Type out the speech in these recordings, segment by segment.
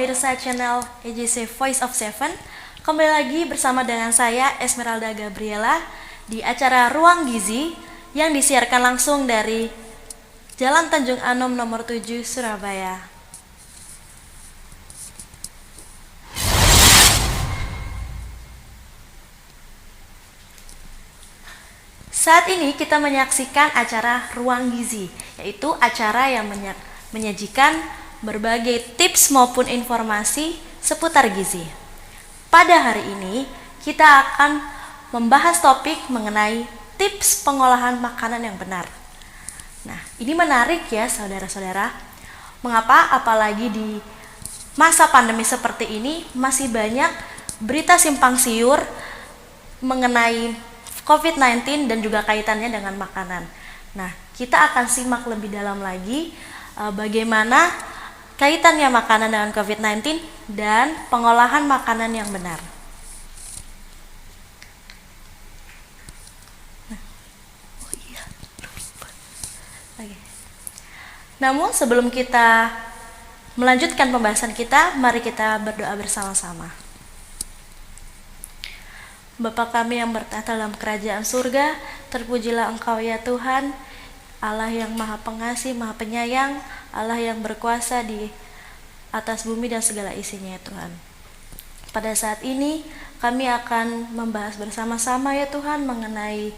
pemirsa channel EJC Voice of Seven. Kembali lagi bersama dengan saya Esmeralda Gabriela di acara Ruang Gizi yang disiarkan langsung dari Jalan Tanjung Anom nomor 7 Surabaya. Saat ini kita menyaksikan acara Ruang Gizi, yaitu acara yang menyajikan berbagai tips maupun informasi seputar gizi. Pada hari ini, kita akan membahas topik mengenai tips pengolahan makanan yang benar. Nah, ini menarik ya saudara-saudara. Mengapa? Apalagi di masa pandemi seperti ini masih banyak berita simpang siur mengenai COVID-19 dan juga kaitannya dengan makanan. Nah, kita akan simak lebih dalam lagi bagaimana kaitannya makanan dengan COVID-19 dan pengolahan makanan yang benar. Namun sebelum kita melanjutkan pembahasan kita, mari kita berdoa bersama-sama. Bapa kami yang bertahta dalam kerajaan surga, terpujilah Engkau ya Tuhan, Allah yang maha pengasih, maha penyayang, Allah yang berkuasa di atas bumi dan segala isinya ya Tuhan. Pada saat ini kami akan membahas bersama-sama ya Tuhan mengenai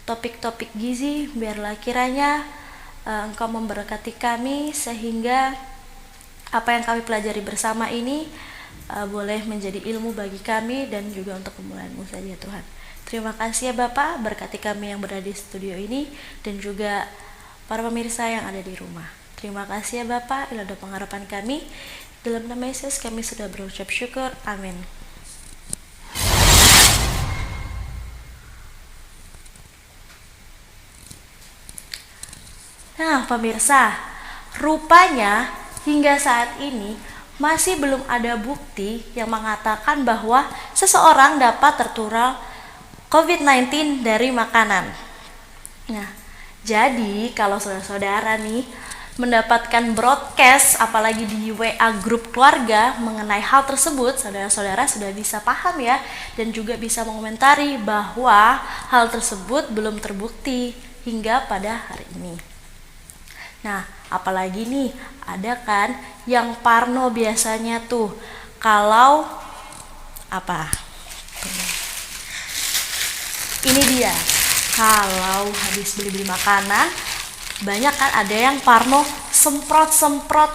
topik-topik gizi. Biarlah kiranya Engkau memberkati kami sehingga apa yang kami pelajari bersama ini boleh menjadi ilmu bagi kami dan juga untuk kemuliaan-Mu saja Tuhan. Terima kasih ya Bapak, berkati kami yang berada di studio ini dan juga para pemirsa yang ada di rumah. Terima kasih ya Bapak, inilah doa pengharapan kami. Dalam nama Yesus kami sudah berucap syukur. Amin. Nah pemirsa, rupanya hingga saat ini masih belum ada bukti yang mengatakan bahwa seseorang dapat tertular COVID-19 dari makanan. Nah, jadi kalau saudara-saudara nih mendapatkan broadcast apalagi di WA grup keluarga mengenai hal tersebut, saudara-saudara sudah bisa paham ya dan juga bisa mengomentari bahwa hal tersebut belum terbukti hingga pada hari ini. Nah, apalagi nih ada kan yang parno biasanya tuh kalau apa? Ini dia. Kalau habis beli makanan, banyak kan ada yang parno semprot-semprot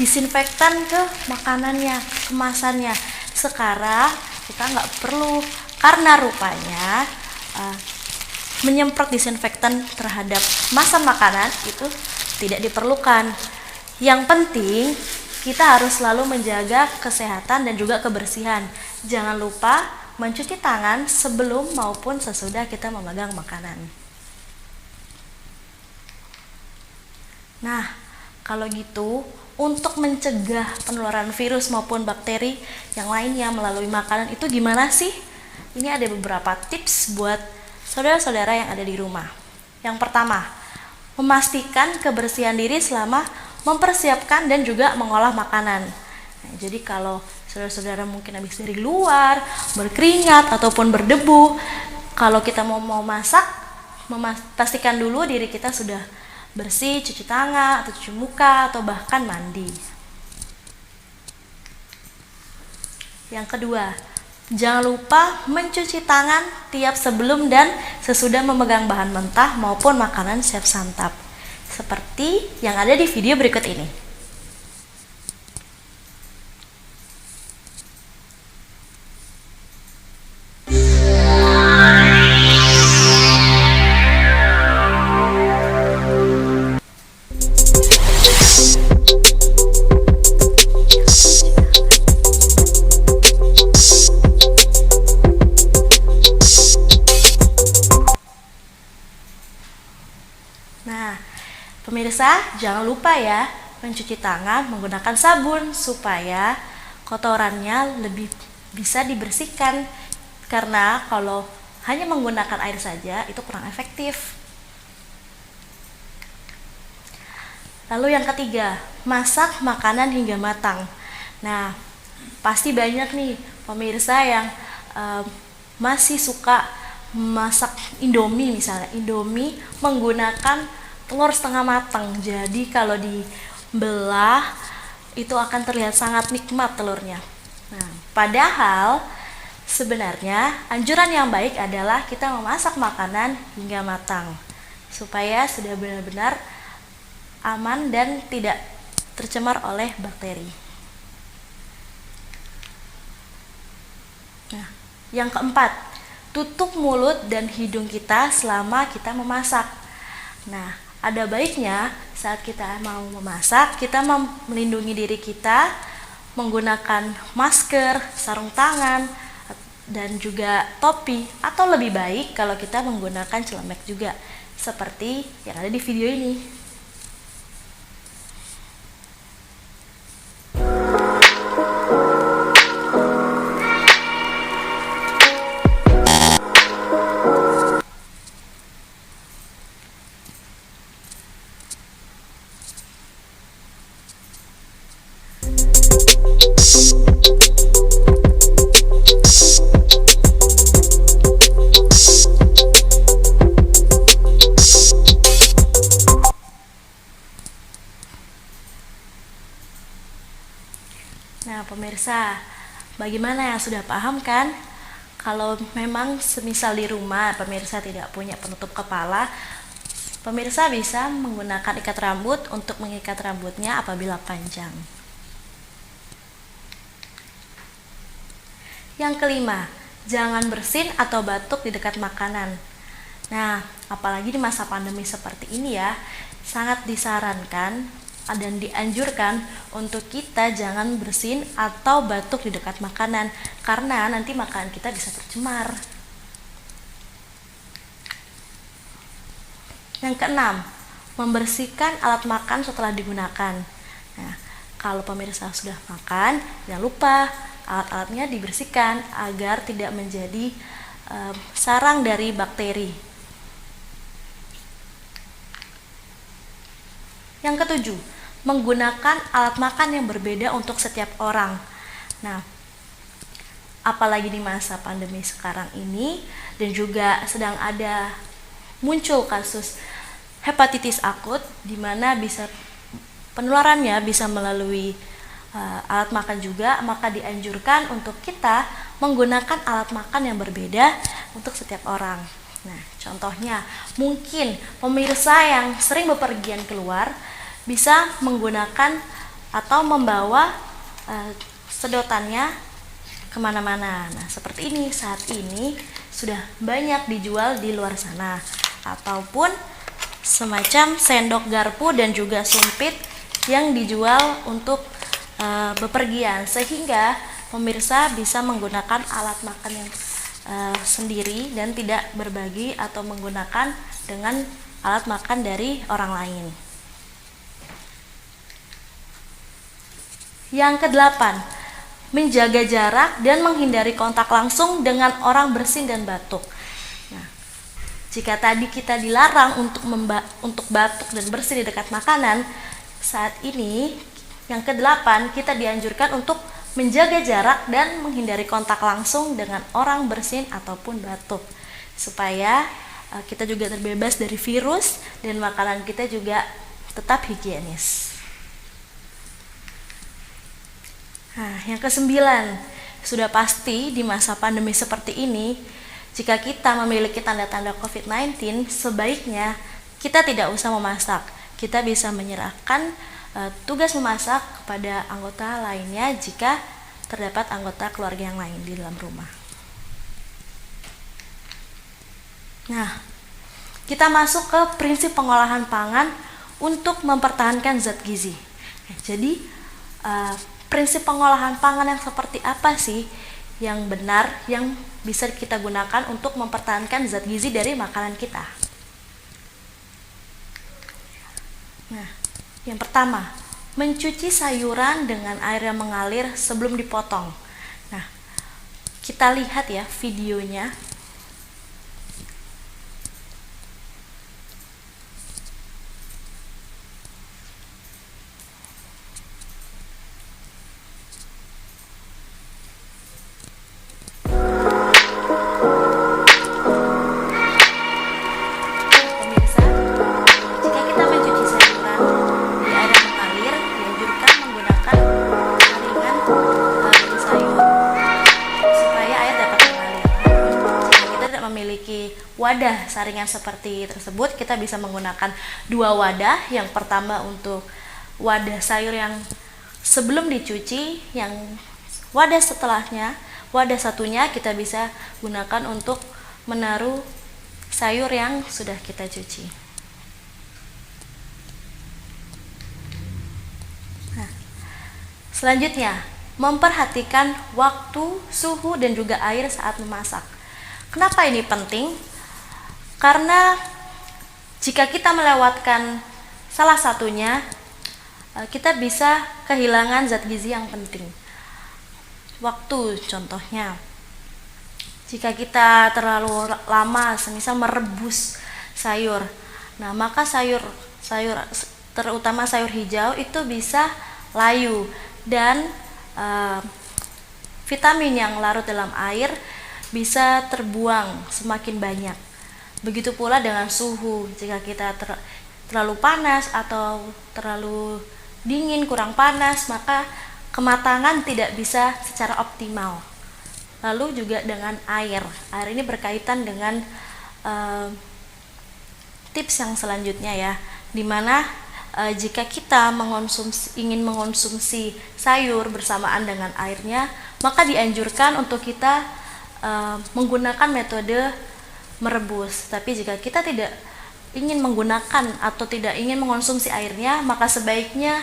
disinfektan ke makanannya, kemasannya. Sekarang kita nggak perlu karena rupanya menyemprot disinfektan terhadap kemasan makanan itu tidak diperlukan. Yang penting kita harus selalu menjaga kesehatan dan juga kebersihan. Jangan lupa mencuci tangan sebelum maupun sesudah kita memegang makanan. Nah, kalau gitu untuk mencegah penularan virus maupun bakteri yang lainnya melalui makanan itu gimana sih? Ini ada beberapa tips buat saudara-saudara yang ada di rumah. Yang pertama, memastikan kebersihan diri selama mempersiapkan dan juga mengolah makanan. Nah, jadi kalau saudara-saudara mungkin habis dari luar, berkeringat ataupun berdebu, kalau kita mau masak, pastikan dulu diri kita sudah bersih, cuci tangan, atau cuci muka, atau bahkan mandi. Yang kedua, jangan lupa mencuci tangan tiap sebelum dan sesudah memegang bahan mentah maupun makanan siap santap. Seperti yang ada di video berikut ini. Nah, pemirsa, jangan lupa ya mencuci tangan menggunakan sabun supaya kotorannya lebih bisa dibersihkan. Karena kalau hanya menggunakan air saja itu kurang efektif. Lalu yang ketiga, masak makanan hingga matang. Nah, pasti banyak nih pemirsa yang masih suka masak Indomie misalnya. Indomie menggunakan telur setengah matang. Jadi kalau dibelah itu akan terlihat sangat nikmat telurnya. Nah, padahal sebenarnya anjuran yang baik adalah kita memasak makanan hingga matang supaya sudah benar-benar aman dan tidak tercemar oleh bakteri. Nah, yang keempat, tutup mulut dan hidung kita selama kita memasak. Nah, ada baiknya saat kita mau memasak, kita melindungi diri kita menggunakan masker, sarung tangan, dan juga topi, atau lebih baik kalau kita menggunakan celemek juga, seperti yang ada di video ini. Nah, pemirsa, bagaimana yang sudah paham kan? Kalau memang semisal di rumah pemirsa tidak punya penutup kepala, pemirsa bisa menggunakan ikat rambut untuk mengikat rambutnya apabila panjang. Yang kelima, jangan bersin atau batuk di dekat makanan. Nah, apalagi di masa pandemi seperti ini ya, sangat disarankan dan dianjurkan untuk kita jangan bersin atau batuk di dekat makanan karena nanti makanan kita bisa tercemar. Yang keenam, membersihkan alat makan setelah digunakan. Nah, kalau pemirsa sudah makan, jangan lupa alat-alatnya dibersihkan agar tidak menjadi sarang dari bakteri. Yang ketujuh, menggunakan alat makan yang berbeda untuk setiap orang. Nah, apalagi di masa pandemi sekarang ini dan juga sedang ada muncul kasus hepatitis akut di mana bisa penularannya bisa melalui alat makan juga, maka dianjurkan untuk kita menggunakan alat makan yang berbeda untuk setiap orang. Nah, contohnya mungkin pemirsa yang sering bepergian keluar bisa menggunakan atau membawa sedotannya kemana-mana. Nah, seperti ini saat ini sudah banyak dijual di luar sana, ataupun semacam sendok garpu dan juga sumpit yang dijual untuk bepergian, sehingga pemirsa bisa menggunakan alat makan yang sendiri dan tidak berbagi atau menggunakan dengan alat makan dari orang lain. Yang kedelapan, menjaga jarak dan menghindari kontak langsung dengan orang bersin dan batuk. Nah, jika tadi kita dilarang untuk batuk dan bersin di dekat makanan, saat ini yang kedelapan kita dianjurkan untuk menjaga jarak dan menghindari kontak langsung dengan orang bersin ataupun batuk, supaya kita juga terbebas dari virus dan makanan kita juga tetap higienis. Nah, yang kesembilan, sudah pasti di masa pandemi seperti ini, jika kita memiliki tanda-tanda COVID-19, sebaiknya kita tidak usah memasak. Kita bisa menyerahkan tugas memasak kepada anggota lainnya jika terdapat anggota keluarga yang lain di dalam rumah. Nah, kita masuk ke prinsip pengolahan pangan untuk mempertahankan zat gizi. Nah, jadi prinsip pengolahan pangan yang seperti apa sih yang benar yang bisa kita gunakan untuk mempertahankan zat gizi dari makanan kita? Nah, yang pertama, mencuci sayuran dengan air yang mengalir sebelum dipotong. Nah, kita lihat ya videonya. wadah saringan seperti tersebut, kita bisa menggunakan 2 wadah. Yang pertama untuk wadah sayur yang sebelum dicuci, yang wadah setelahnya, wadah satunya kita bisa gunakan untuk menaruh sayur yang sudah kita cuci. Nah, selanjutnya, memperhatikan waktu, suhu, dan juga air saat memasak. Kenapa ini penting? Karena jika kita melewatkan salah satunya, kita bisa kehilangan zat gizi yang penting. Waktu contohnya, jika kita terlalu lama semisal merebus sayur, nah maka sayur terutama sayur hijau itu bisa layu, dan vitamin yang larut dalam air bisa terbuang semakin banyak. Begitu pula dengan suhu, jika kita terlalu panas atau terlalu dingin, kurang panas, maka kematangan tidak bisa secara optimal. Lalu juga dengan air ini berkaitan dengan tips yang selanjutnya ya, dimana jika kita ingin mengonsumsi sayur bersamaan dengan airnya, maka dianjurkan untuk kita menggunakan metode merebus. Tapi jika kita tidak ingin menggunakan atau tidak ingin mengonsumsi airnya, maka sebaiknya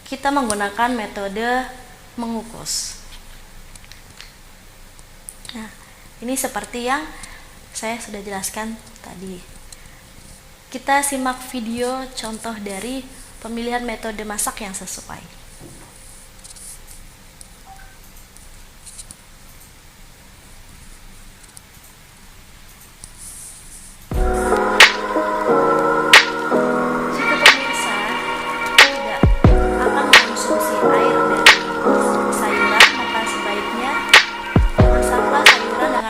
kita menggunakan metode mengukus. Nah, ini seperti yang saya sudah jelaskan tadi. Kita simak video contoh dari pemilihan metode masak yang sesuai.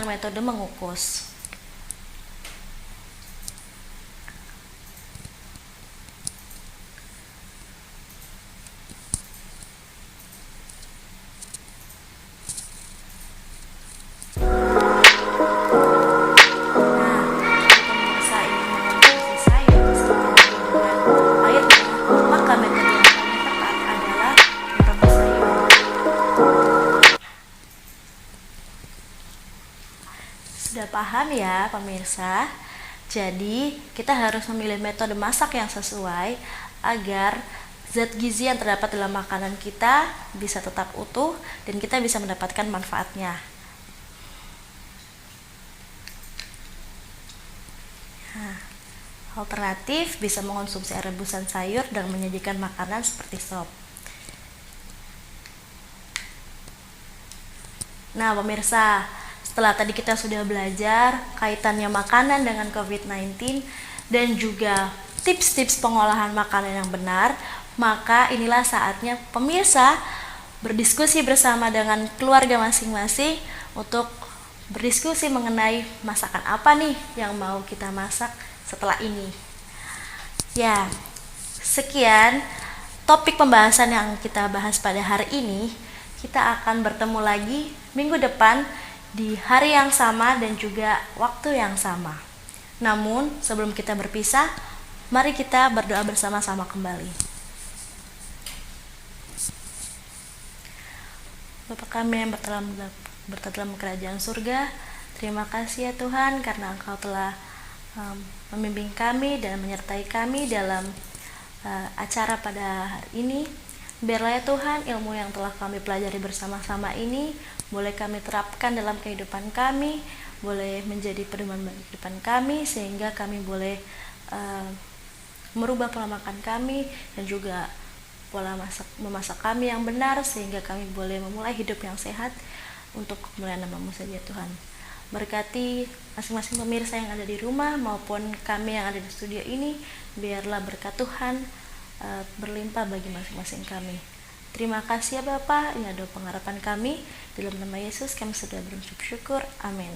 Metode mengukus. Sudah paham ya pemirsa? Jadi kita harus memilih metode masak yang sesuai agar zat gizi yang terdapat dalam makanan kita bisa tetap utuh dan kita bisa mendapatkan manfaatnya. Nah, alternatif bisa mengonsumsi air rebusan sayur dan menyajikan makanan seperti sop. Nah pemirsa, setelah tadi kita sudah belajar kaitannya makanan dengan COVID-19 dan juga tips-tips pengolahan makanan yang benar, maka inilah saatnya pemirsa berdiskusi bersama dengan keluarga masing-masing untuk berdiskusi mengenai masakan apa nih yang mau kita masak setelah ini. Ya, sekian topik pembahasan yang kita bahas pada hari ini. Kita akan bertemu lagi minggu depan di hari yang sama dan juga waktu yang sama. Namun, sebelum kita berpisah, mari kita berdoa bersama-sama kembali. Bapa kami yang berada dalam kerajaan surga, terima kasih ya Tuhan karena Engkau telah membimbing kami dan menyertai kami dalam acara pada hari ini. Biarlah ya Tuhan ilmu yang telah kami pelajari bersama-sama ini boleh kami terapkan dalam kehidupan kami, boleh menjadi pedoman bagi kehidupan kami, sehingga kami boleh merubah pola makan kami dan juga pola memasak kami yang benar, sehingga kami boleh memulai hidup yang sehat untuk kemuliaan nama-Mu saja Tuhan. Berkati masing-masing pemirsa yang ada di rumah maupun kami yang ada di studio ini, biarlah berkat Tuhan berlimpah bagi masing-masing kami. Terima kasih ya Bapa, ini adalah pengharapan kami. Dalam nama Yesus kami sudah berucap syukur. Amin.